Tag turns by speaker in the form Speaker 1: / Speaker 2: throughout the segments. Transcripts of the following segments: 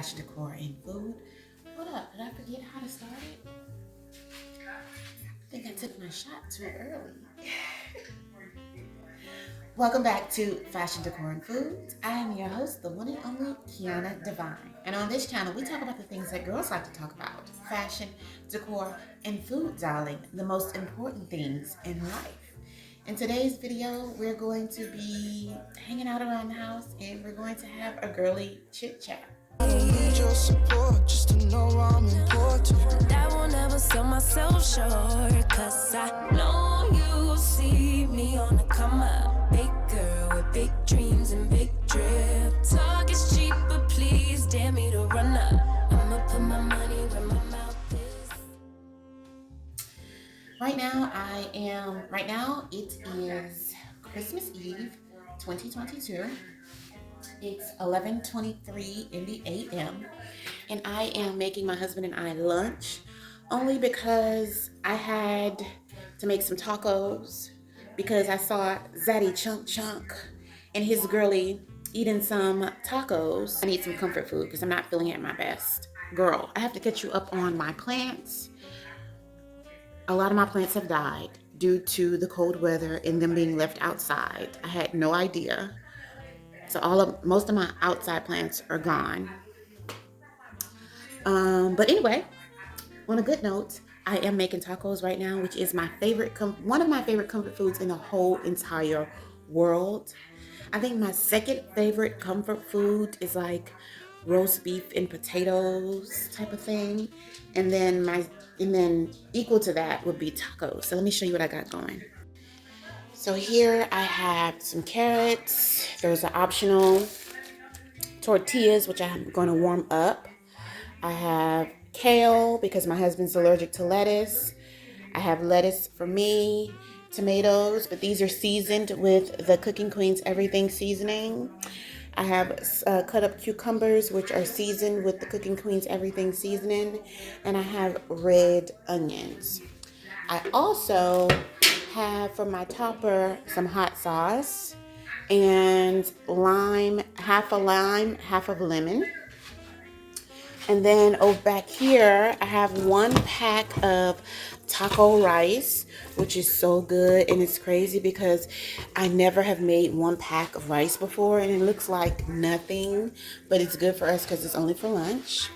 Speaker 1: fashion decor and food. Hold up, did I forget how to start it? I think I took my shot too early. Welcome back to Fashion Decor and Food. I am your host, the one and only Kiana Divine. And on this channel, we talk about the things that girls like to talk about. Fashion, decor, and food, darling. The most important things in life. In today's video, we're going to be hanging out around the house and we're going to have a girly chit chat.
Speaker 2: Need your support just to know I'm important. I will never sell myself short, cause I know you see me on the come up. Big girl with big dreams and big drip. Talk is cheap, but please dare me to run up. I'ma put my money where my mouth is.
Speaker 1: Right now it is Christmas Eve 2022. It's 11:23 in the a.m. and I am making my husband and I lunch only because I had to make some tacos because I saw Zaddy Chunk and his girly eating some tacos. I need some comfort food because I'm not feeling at my best. Girl, I have to catch you up on my plants. A lot of my plants have died due to the cold weather and them being left outside. I had no idea. So most of my outside plants are gone. But anyway, on a good note, I am making tacos right now, which is my favorite, one of my favorite comfort foods in the whole entire world. I think my second favorite comfort food is like roast beef and potatoes type of thing. And then equal to that would be tacos. So let me show you what I got going. So here I have some carrots. Those are optional. Tortillas, which I'm going to warm up. I have kale because my husband's allergic to lettuce. I have lettuce for me. Tomatoes, but these are seasoned with the Cooking Queen's Everything seasoning. I have cut up cucumbers, which are seasoned with the Cooking Queen's Everything seasoning. And I have red onions. I also have for my topper some hot sauce and lime, half a lemon. And then over back here, I have 1 pack of taco rice, which is so good. And it's crazy because I never have made 1 pack of rice before. And it looks like nothing, but it's good for us because it's only for lunch.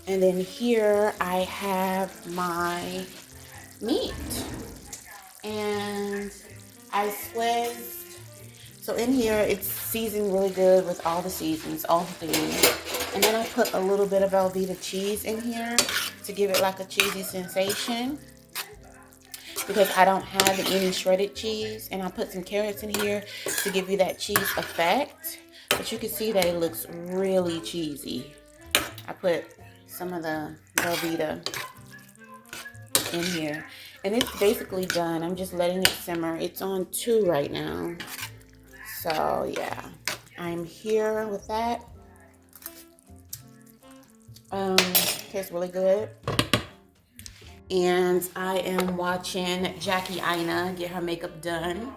Speaker 1: And then here I have my meat. And I squeezed. So in here, it's seasoned really good with all the seasons, all the things. And then I put a little bit of Velveeta cheese in here to give it like a cheesy sensation because I don't have any shredded cheese. And I put some carrots in here to give you that cheese effect. But you can see that it looks really cheesy. I put some of the Velveeta in here. And it's basically done. I'm just letting it simmer. It's on 2 right now. So yeah, I'm here with that. Tastes really good. And I am watching Jackie Aina get her makeup done.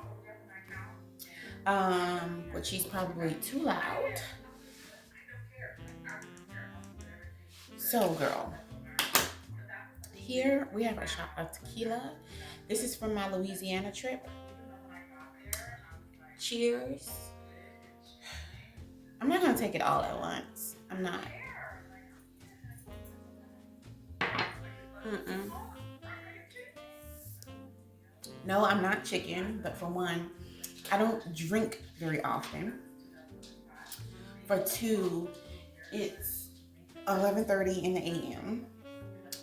Speaker 1: But she's probably too loud. So girl, here we have a shot of tequila. This is from my Louisiana trip. Cheers. I'm not gonna take it all at once. I'm not. No, I'm not chicken, but for one, I don't drink very often. For 2, it's 11:30 in the a.m.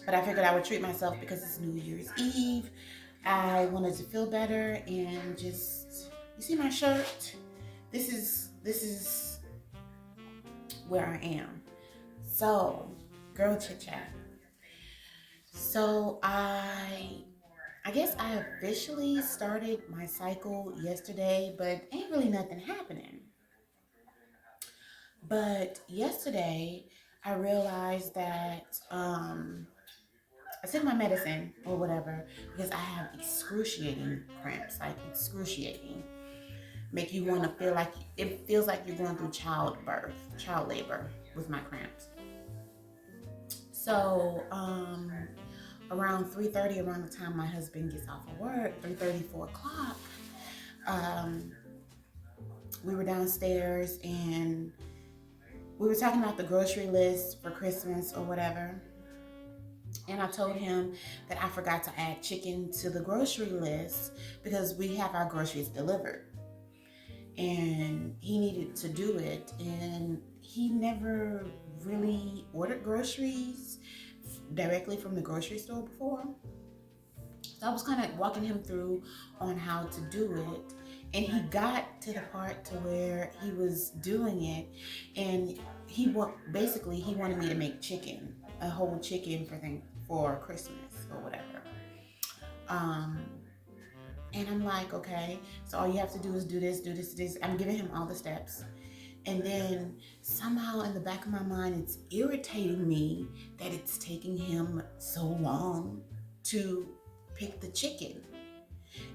Speaker 1: But I figured I would treat myself because it's New Year's Eve. I wanted to feel better and just, you see my shirt? This is where I am. So, girl chit chat. So I guess I officially started my cycle yesterday, but ain't really nothing happening. But yesterday I realized that I took my medicine or whatever because I have excruciating cramps, like excruciating. Make you want to feel like, it feels like you're going through child labor. with my cramps. So around 3:30, around the time my husband gets off of work, 3:30, 4 o'clock, we were downstairs and we were talking about the grocery list for Christmas or whatever. And I told him that I forgot to add chicken to the grocery list because we have our groceries delivered. And he needed to do it. And he never really ordered groceries directly from the grocery store before. So I was kind of walking him through on how to do it. And he got to the part to where he was doing it. And he wanted me to make chicken, a whole chicken for Christmas or whatever. And I'm like, okay, so all you have to do is do this, do this, do this. I'm giving him all the steps. And then somehow in the back of my mind, it's irritating me that it's taking him so long to pick the chicken.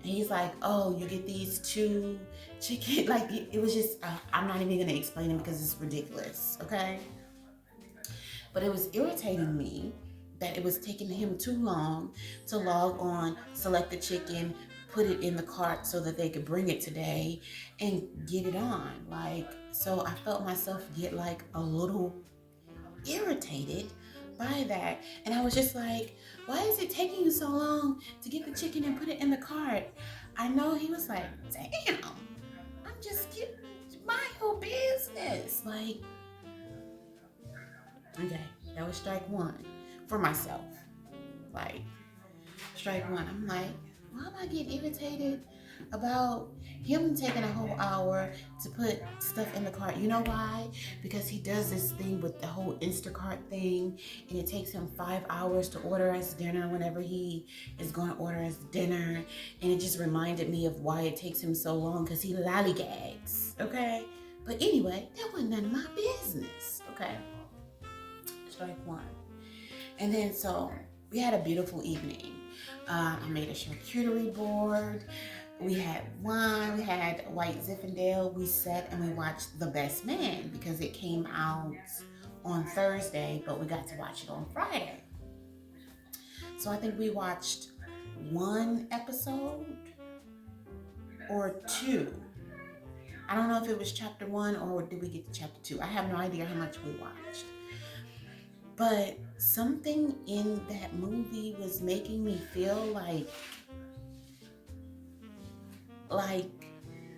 Speaker 1: And he's like, oh, you get these 2 chicken. Like, it was just, I'm not even going to explain it because it's ridiculous, okay? But it was irritating me that it was taking him too long to log on, select the chicken, put it in the cart so that they could bring it today and get it on. Like, so I felt myself get like a little irritated by that. And I was just like, why is it taking you so long to get the chicken and put it in the cart? I know he was like, damn, I'm just getting my whole business. Like, okay, that was strike 1 for myself. Like, strike 1. I'm like, why am I getting irritated about him taking a whole hour to put stuff in the cart? You know why? Because he does this thing with the whole Instacart thing, and it takes him 5 hours to order us dinner whenever he is going to order us dinner. And it just reminded me of why it takes him so long, because he lollygags, okay? But anyway, that wasn't none of my business, okay? Strike 1. And then so we had a beautiful evening. I made a charcuterie board. We had wine. We had white Zinfandel. We sat and we watched The Best Man because it came out on Thursday, but we got to watch it on Friday. So I think we watched 1 episode or 2. I don't know if it was chapter 1 or did we get to chapter 2. I have no idea how much we watched. But something in that movie was making me feel like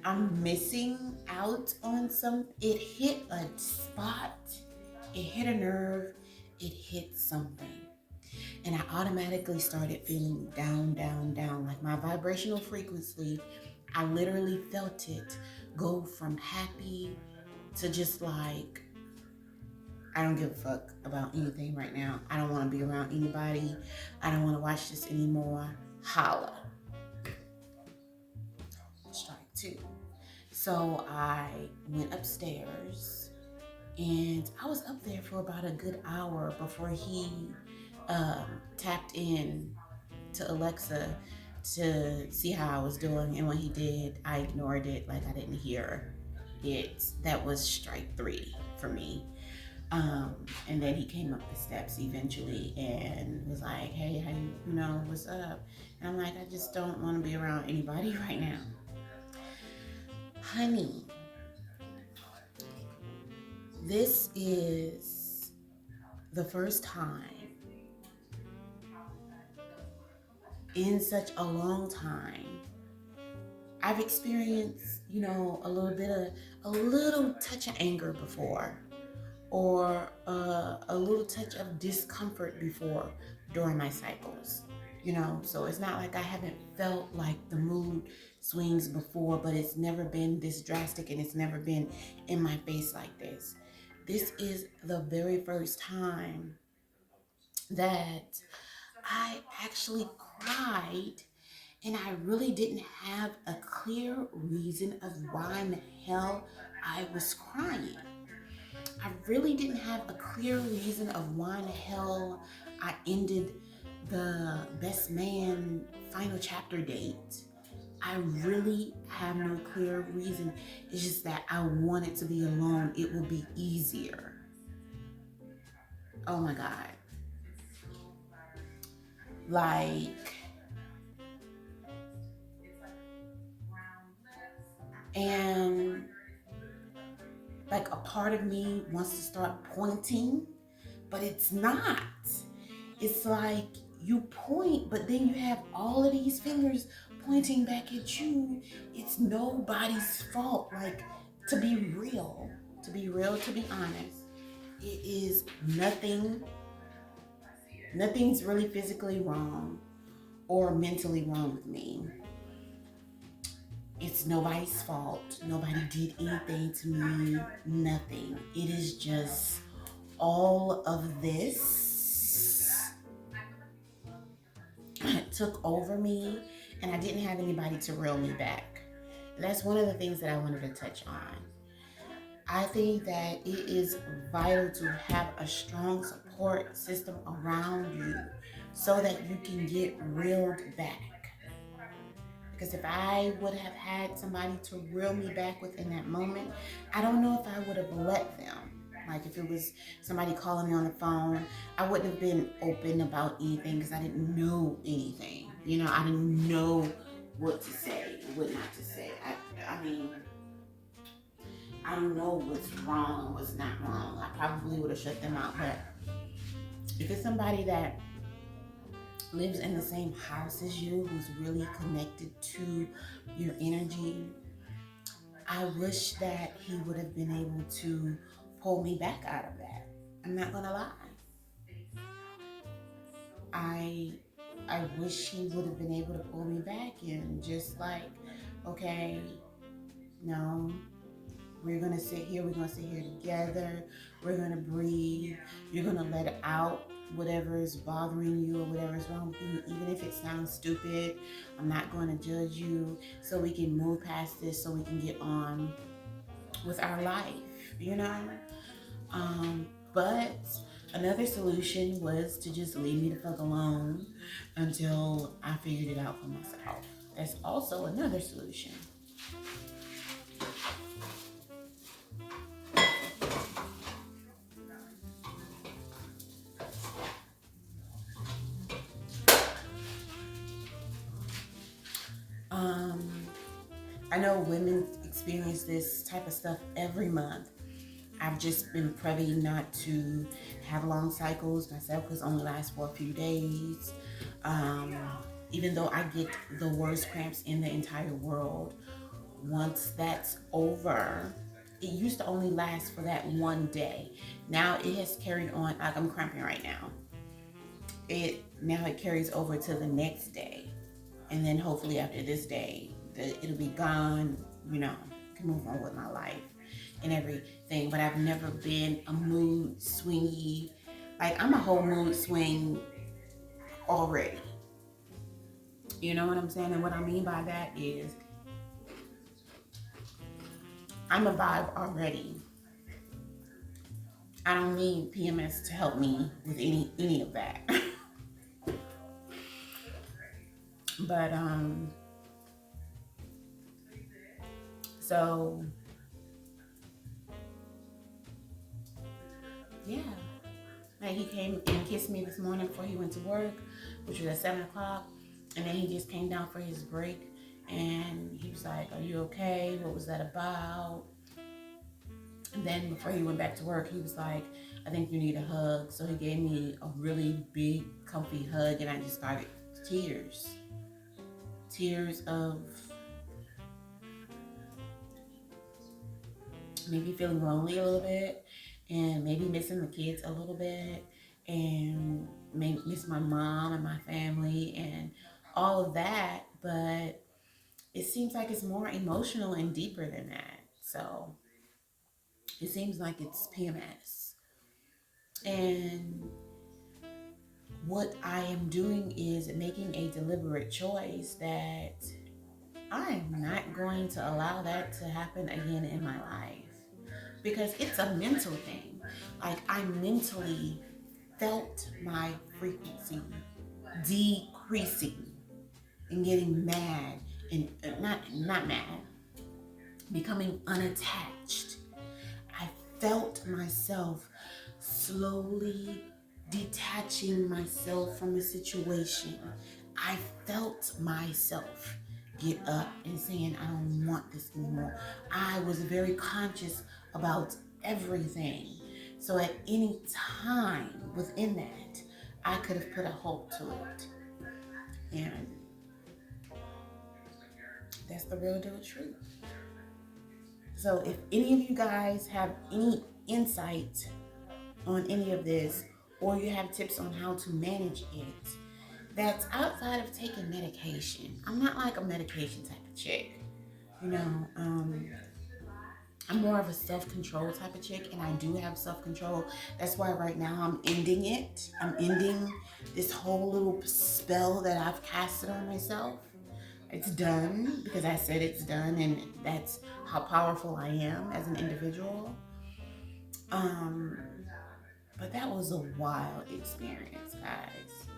Speaker 1: I'm missing out on some. It hit a spot, it hit a nerve, it hit something. And I automatically started feeling down, down, down. Like my vibrational frequency, I literally felt it go from happy to just like, I don't give a fuck about anything right now. I don't want to be around anybody. I don't want to watch this anymore. Holla. Strike 2. So I went upstairs and I was up there for about a good hour before he tapped in to Alexa to see how I was doing. And when he did, I ignored it like I didn't hear it. That was strike 3 for me. And then he came up the steps eventually and was like, hey, how you what's up? And I'm like, I just don't want to be around anybody right now. Honey, this is the first time in such a long time I've experienced, a little touch of anger before, or a little touch of discomfort before during my cycles, so it's not like I haven't felt like the mood swings before, but it's never been this drastic and it's never been in my face like this. This is the very first time that I actually cried, and I really didn't have a clear reason of why in the hell I was crying. I really didn't have a clear reason of why in the hell I ended the Best Man final chapter date. I really have no clear reason. It's just that I wanted to be alone. It will be easier. Oh my God. Like, and like a part of me wants to start pointing, but it's not. It's like you point, but then you have all of these fingers pointing back at you. It's nobody's fault. Like, to be real, to be honest, it is nothing's really physically wrong or mentally wrong with me. It's nobody's fault. Nobody did anything to me. Nothing. It is just all of this took over me, and I didn't have anybody to reel me back. And that's one of the things that I wanted to touch on. I think that it is vital to have a strong support system around you so that you can get reeled back. Because if I would have had somebody to reel me back within that moment, I don't know if I would have let them. Like if it was somebody calling me on the phone, I wouldn't have been open about anything because I didn't know anything. You know, I didn't know what to say, what not to say. I mean, I don't know what's wrong and what's not wrong. I probably would have shut them out. But if it's somebody that lives in the same house as you, who's really connected to your energy, I wish that he would have been able to pull me back out of that. I'm not gonna lie. I wish he would have been able to pull me back and just like, okay, no, we're gonna sit here together, we're gonna breathe, you're gonna let it out whatever is bothering you or whatever is wrong with you, even if it sounds stupid. I'm not going to judge you, so we can move past this, so we can get on with our life, you know? But another solution was to just leave me the fuck alone until I figured it out for myself. That's also another solution. I know women experience this type of stuff every month. I've just been praying not to have long cycles myself because it only lasts for a few days. Even though I get the worst cramps in the entire world, once that's over, it used to only last for that one day. Now it has carried on, like I'm cramping right now. Now it carries over to the next day. And then hopefully after this day, it'll be gone, you know, can move on with my life and everything. But I've never been a mood swingy. Like I'm a whole mood swing already. You know what I'm saying? And what I mean by that is I'm a vibe already. I don't need PMS to help me with any of that. But so yeah, like he came and kissed me this morning before he went to work, which was at 7 o'clock, and then he just came down for his break, and he was like, "Are you okay? What was that about?" And then before he went back to work, he was like, "I think you need a hug." So he gave me a really big, comfy hug, and I just started tears of maybe feeling lonely a little bit, and maybe missing the kids a little bit, and maybe miss my mom and my family and all of that. But it seems like it's more emotional and deeper than that. So it seems like it's PMS. And what I am doing is making a deliberate choice that I am not going to allow that to happen again in my life. Because it's a mental thing. Like I mentally felt my frequency decreasing and getting mad and not mad, becoming unattached. I felt myself slowly detaching myself from the situation. I felt myself get up and saying, I don't want this anymore. I was very conscious about everything. So at any time within that, I could have put a halt to it. And that's the real deal truth. So if any of you guys have any insight on any of this, or you have tips on how to manage it, that's outside of taking medication. I'm not like a medication type of chick. You know, I'm more of a self-control type of chick, and I do have self-control. That's why right now I'm ending it. I'm ending this whole little spell that I've casted on myself. It's done because I said it's done, and that's how powerful I am as an individual. But that was a wild experience, guys.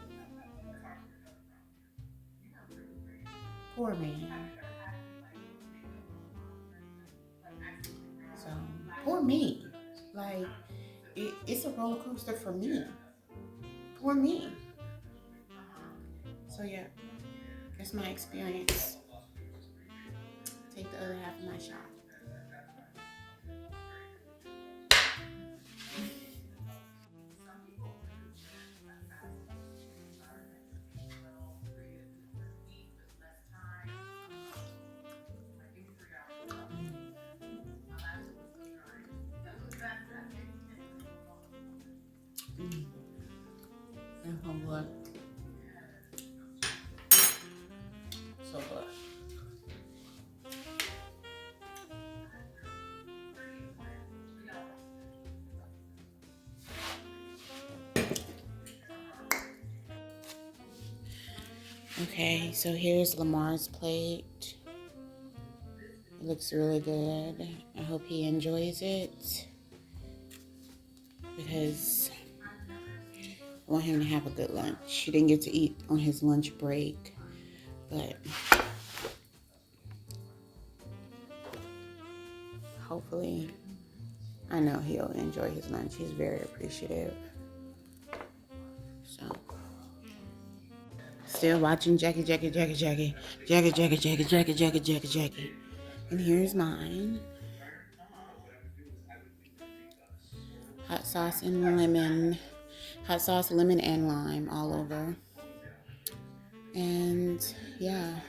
Speaker 1: Poor man. So, poor me. Like, it's a roller coaster for me. Poor me. So, yeah, that's my experience. Take the other half of my shot. And so good. So good. Okay, so here's Lamar's plate. It looks really good. I hope he enjoys it because I want him to have a good lunch. He didn't get to eat on his lunch break, but hopefully, I know he'll enjoy his lunch. He's very appreciative. So, still watching Jackie. And here's mine. Hot sauce and lemon. Hot sauce, lemon, and lime all over. And yeah.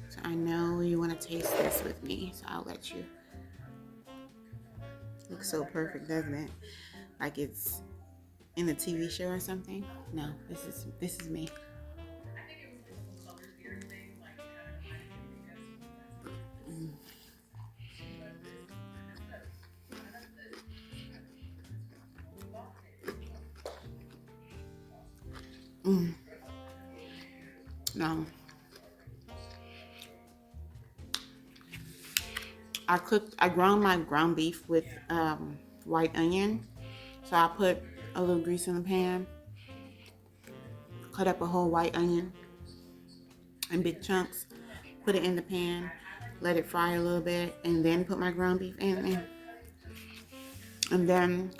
Speaker 1: So I know you want to taste this with me, so I'll let you. Looks so perfect, doesn't it? Like it's in a TV show or something. No, this is me. No. I ground my ground beef with white onion. So I put a little grease in the pan, cut up a whole white onion in big chunks, put it in the pan, let it fry a little bit, and then put my ground beef in there. And then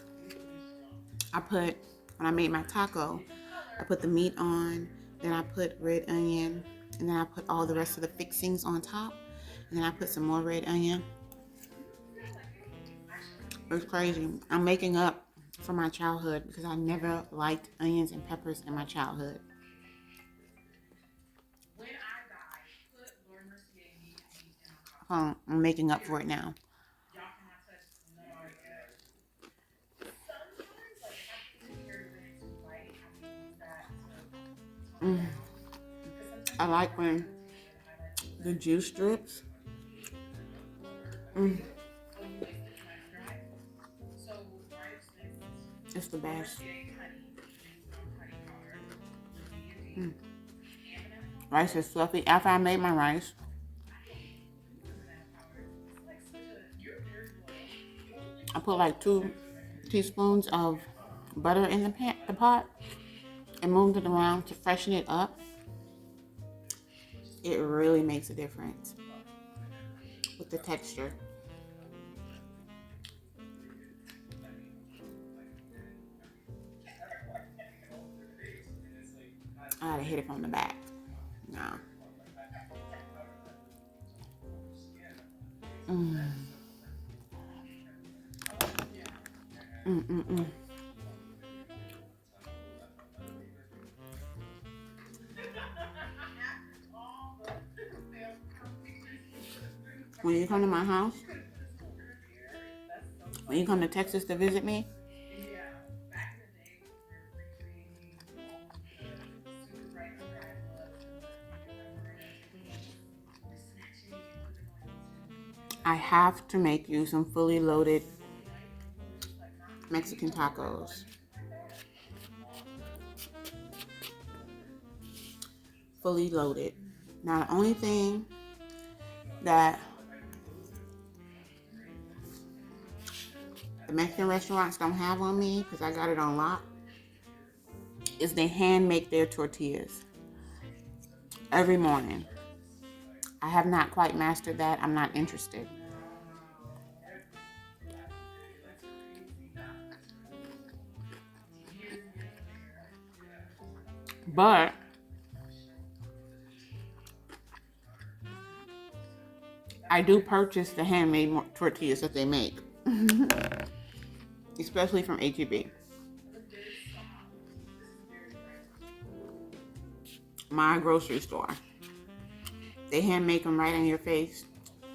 Speaker 1: when I made my taco, I put the meat on, then I put red onion, and then I put all the rest of the fixings on top, and then I put some more red onion. It's crazy. I'm making up for my childhood because I never liked onions and peppers in my childhood. I'm making up for it now. I like when the juice drips. It's the best. Rice is fluffy. After I made my rice, I put like 2 teaspoons of butter in the pot and moved it around to freshen it up. It really makes a difference with the texture. I gotta hit it from the back. No. When you come to my house, when you come to Texas to visit me, I have to make you some fully loaded Mexican tacos. Fully loaded. Now, the only thing that the Mexican restaurants don't have on me, because I got it on lock, is they hand make their tortillas every morning. I have not quite mastered that. I'm not interested. But I do purchase the handmade tortillas that they make, especially from HEB. My grocery store. They hand make them right in your face,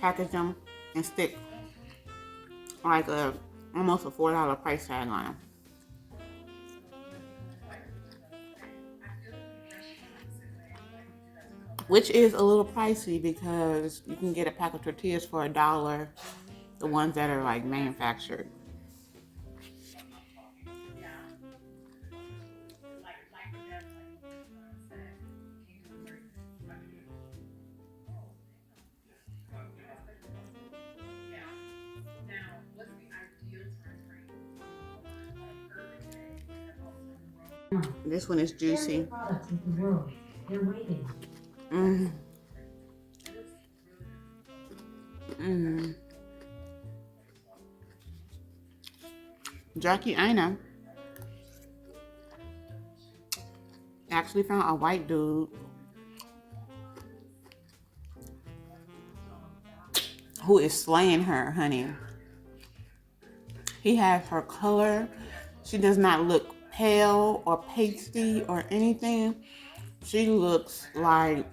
Speaker 1: package them, and stick like almost a $4 price tag on them. Which is a little pricey because you can get a pack of tortillas for $1, the ones that are like manufactured. This one is juicy.
Speaker 3: They're waiting.
Speaker 1: Jackie Aina actually found a white dude who is slaying her, honey. He has her color. She does not look pale or pasty or anything. She looks like,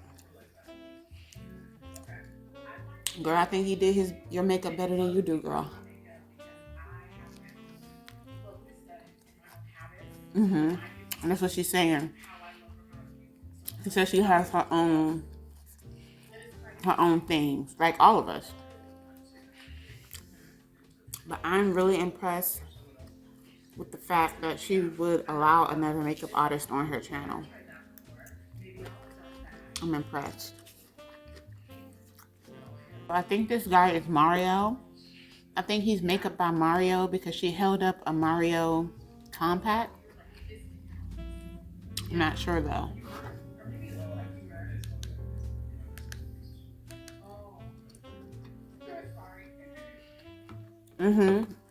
Speaker 1: girl, I think he did your makeup better than you do, girl. And that's what she's saying. She says she has her own things, like all of us. But I'm really impressed with the fact that she would allow another makeup artist on her channel. I'm impressed. I think this guy is Mario. I think he's Makeup by Mario because she held up a Mario compact. I'm not sure though.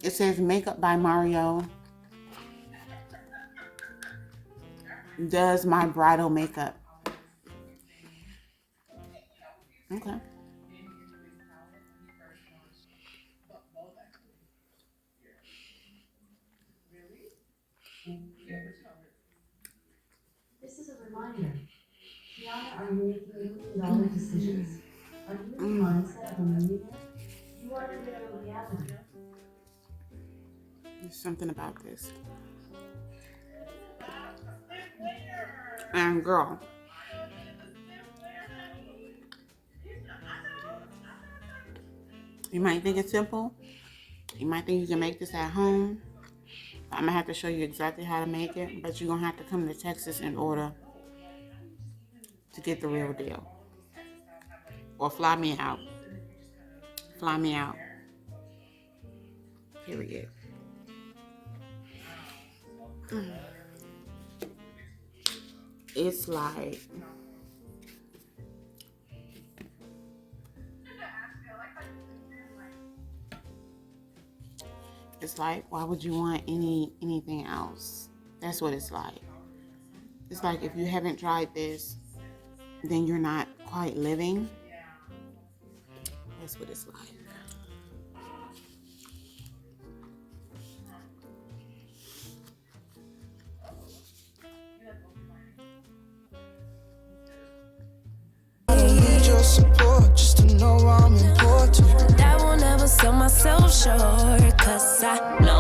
Speaker 1: It says Makeup by Mario does my bridal makeup. Okay.
Speaker 3: This is a reminder. Kiana, are you making million-dollar decisions? Are you in the mindset of a millionaire? You are in a reality.
Speaker 1: There's something about this. And girl, you might think it's simple. You might think you can make this at home. I'm gonna have to show you exactly how to make it, but you're gonna have to come to Texas in order to get the real deal. Or fly me out. Fly me out. Period. It's like why would you want anything else? That's what it's like. It's like if you haven't tried this, then you're not quite living. That's what it's like.
Speaker 2: Your support just to know I'm important. I won't ever sell myself short, 'cause I know